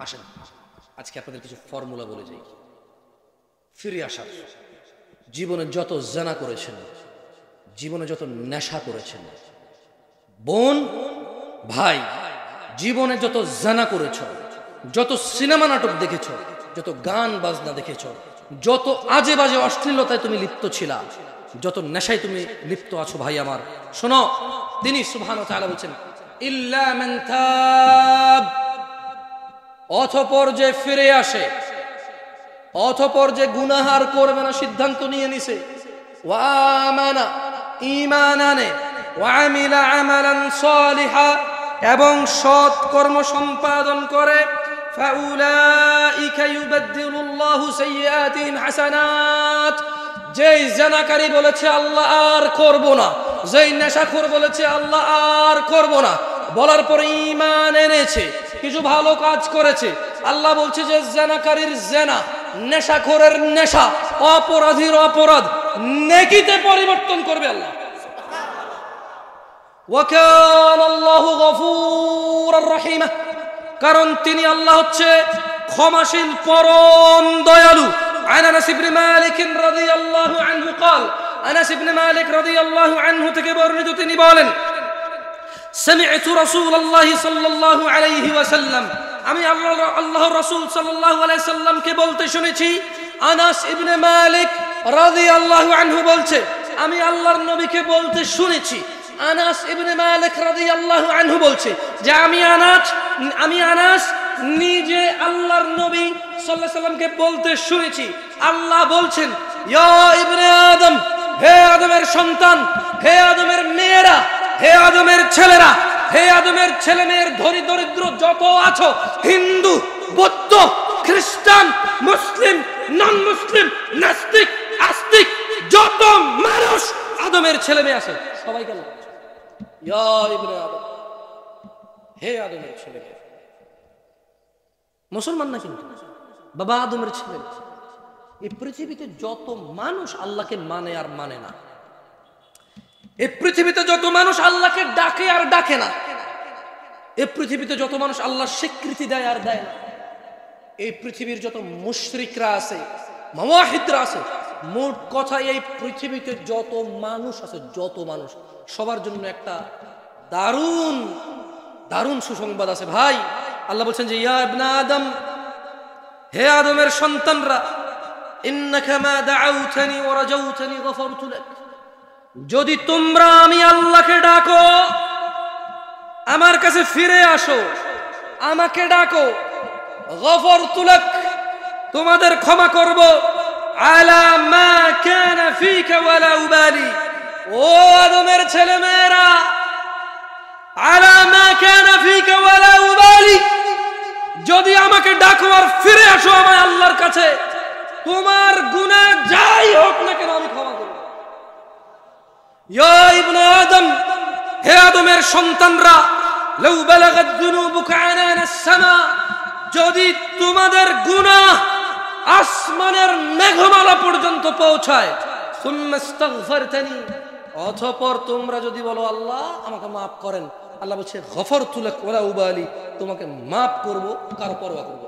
আসেন আজকে আপনাদের কিছু ফর্মুলা বলে যাই ফিরে আসার। জীবনে যত জানা করেছেন, জীবনে যত নেশা করেছেন, বোন ভাই, জীবনে যত জানা করেছ, যত সিনেমা নাটক দেখেছ, যত গান বাজনা দেখেছ, যত আজে বাজে অশ্লীলতায় তুমি লিপ্ত ছিলা, যত নেশায় তুমি লিপ্ত আছো, ভাই আমার শোনো, তিনি সুবহানাহু ওয়া তাআলা বলছেন ইল্লা মান তাব, অতঃপর যে ফিরে আসে, অতঃপর যে গুনাহ আর করবে না সিদ্ধান্ত নিয়ে নিছে, ওয়া আমানা, ঈমান আনে, ওয়া আমিলা আমালান সালিহা, এবং সৎ কর্ম সম্পাদন করে, ফাউলাইকা ইউবাদদিলুল্লাহু সাইয়্যাতিহিম হাসানাত, যেই জানাকারী বলেছে আল্লাহ আর করব না, যেই নেশাখোর বলেছে আল্লাহ আর করব না, বলার পরে ঈমান এনেছে, কিছু ভালো কাজ করেছে, আল্লাহ বলছে যে জানাকারীর জানা, নেশাখোরের নেশা, অপরাধীর অপরাধ নেকিতে পরিবর্তন করবে আল্লাহ। ওয়া কানা আল্লাহু গফুরার রহিমা, কারণ তিনি আল্লাহ হচ্ছে ক্ষমাশীল পরম দয়ালু। عن أنس بن مالك رضي الله عنه قال, أنس بن مالك رضي الله عنه থেকে বর্ণিত তিনি বলেন, سمعت رسول الله صلى الله عليه وسلم, আমি আল্লাহর রাসূল সাল্লাল্লাহু আলাইহি সাল্লামকে বলতে শুনেছি। আনাস ইবনে মালিক রাদিয়াল্লাহু আনহু বলছে, আমি আল্লাহর নবীকে বলতে শুনেছি। আনাস ইবনে মালিক রাদিয়াল্লাহু আনহু বলছে যে আমি আনাস নিজে আল্লাহর নবী সাল্লাল্লাহু আলাইহি সাল্লামকে বলতে শুনেছি। আল্লাহ বলছেন, ইয়া ইবনে আদম, হে আদমের সন্তান, হে আদমের মেয়েরা, হে আদমের ছেলেরা, হে আদমের ছেলে মেয়ের ধনী দরিদ্র যত আছো, হিন্দু, বৌদ্ধ, খ্রিস্টান, মুসলিম, নন মুসলিম, নাস্তিক, আস্তিক, যত মানুষ আদমের ছেলে মেয়ে আছে সবাইকে আল্লাহ ইয়া ইবনে আদম, হে আদমের ছেলে মেয়ে, মুসলমান না কিন্তু বাবা আদমের ছেলে। এই পৃথিবীতে যত মানুষ আল্লাহকে মানে আর মানে না, এই পৃথিবীতে যত মানুষ আল্লাহকে ডাকে আর ডাকে না, এই পৃথিবীতে যত মানুষ আল্লাহর স্বীকৃতি দেয় আর দেয় না, এই পৃথিবীর যত মুশরিকরা আছে, মুওয়াহিদরা আছে, মোট কথা এই পৃথিবীতে যত মানুষ আছে, যত মানুষ, সবার জন্য একটা দারুণ দারুণ সুসংবাদ আছে ভাই। আল্লাহ বলছেন যে ইয়া ইবনে আদম, হে আদমের সন্তানরা, ইন্নাকা মা দাআউতানি ওয়া রাজাউতানি গফারতু লাক, যদি তোমরা আমি আল্লাহকে ডাকো, আমার কাছে ফিরে আসো, আমাকে ডাকো, গফারতু লাক, তোমাদের ক্ষমা করব, আলা মা কানা ফিকা ওয়ালা উবালি, ও আদমের ছেলে মেয়েরা, আলা মা কানা ফিকা ওয়ালা উবালি, যদি আমাকে ডাকো আর ফিরে আসো আমার আল্লাহর কাছে, তোমার গুনাহ যাই হোক না কেন আমি ক্ষমা করব। ইয়া ইবনে আদম, হে আদমের সন্তানরা, লাউ বালাগাত যুনুবুকা আনানাস সামা, যদি তোমাদের গুনাহ আসমানের মেঘমালা পর্যন্ত পৌঁছায়, সুম্মা ইস্তাগফারতানি, অতঃপর তোমরা যদি বলো আল্লাহ আমাকে মাফ করেন, আল্লাহ বলছে গফারতু লাক ওয়ালা উবালি, তোমাকে মাফ করব, কারো পরোয়া করব।